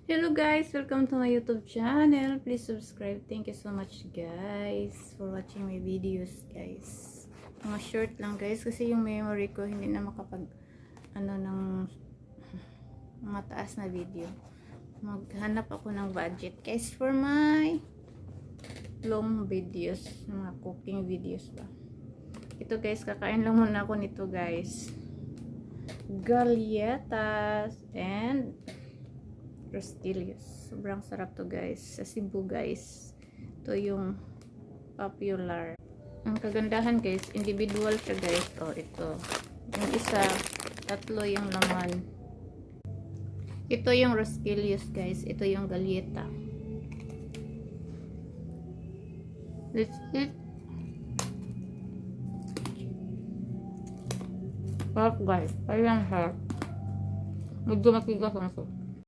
Hello guys, welcome to my YouTube channel. Please subscribe. Thank you so much guys for watching my videos guys. Mga short lang guys kasi yung memory ko hindi na makapag ng mataas na video. Maghanap ako ng budget guys for my long videos, mga cooking videos ba. Ito guys, kakain lang muna ako nito guys. Galletas and Rostillos. Sobrang sarap to guys. Sa Cebu guys. Ito yung popular. Ang kagandahan guys, individual siya guys. Oh, ito. Yung isa, tatlo yung laman. Ito yung Rostillos guys. Ito yung galleta. Let's eat. Sarap guys. Ayan sarap. Medyo matigas ang sauce.